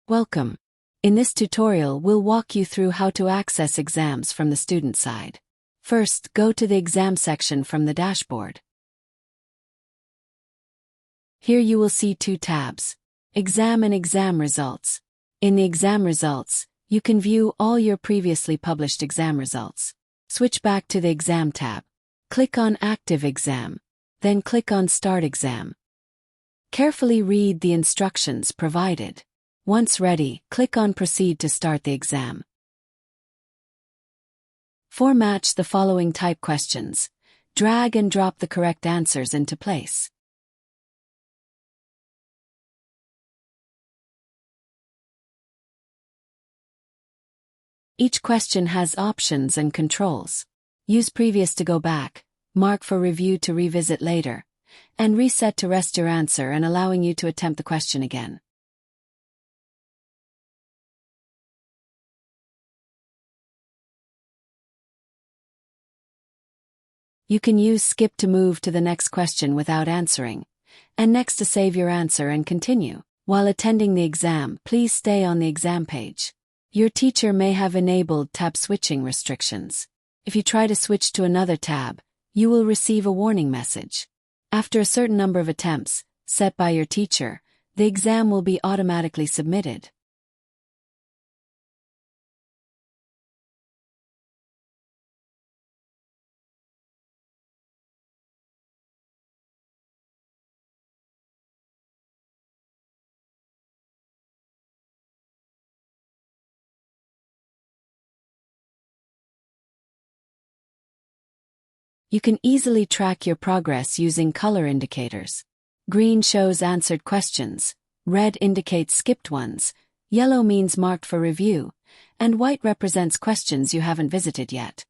Welcome. In this tutorial, we'll walk you through how to access exams from the student side. First, go to the exam section from the dashboard. Here you will see two tabs, Exam and Exam Results. In the exam results, you can view all your previously published exam results. Switch back to the Exam tab. Click on Active Exam. Then click on Start Exam. Carefully read the instructions provided. Once ready, click on Proceed to start the exam. Match the following type questions. Drag and drop the correct answers into place. Each question has options and controls. Use Previous to go back, mark for review to revisit later, and Reset to rest your answer and allowing you to attempt the question again. You can use Skip to move to the next question without answering, and Next to save your answer and continue. While attending the exam, please stay on the exam page. Your teacher may have enabled tab switching restrictions. If you try to switch to another tab, you will receive a warning message. After a certain number of attempts, set by your teacher, the exam will be automatically submitted. You can easily track your progress using color indicators. Green shows answered questions, red indicates skipped ones, yellow means marked for review, and white represents questions you haven't visited yet.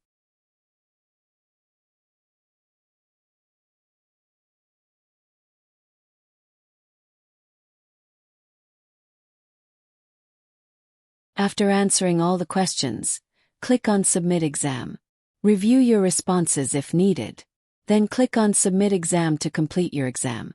After answering all the questions, click on Submit Exam. Review your responses if needed. Then click on Submit Exam to complete your exam.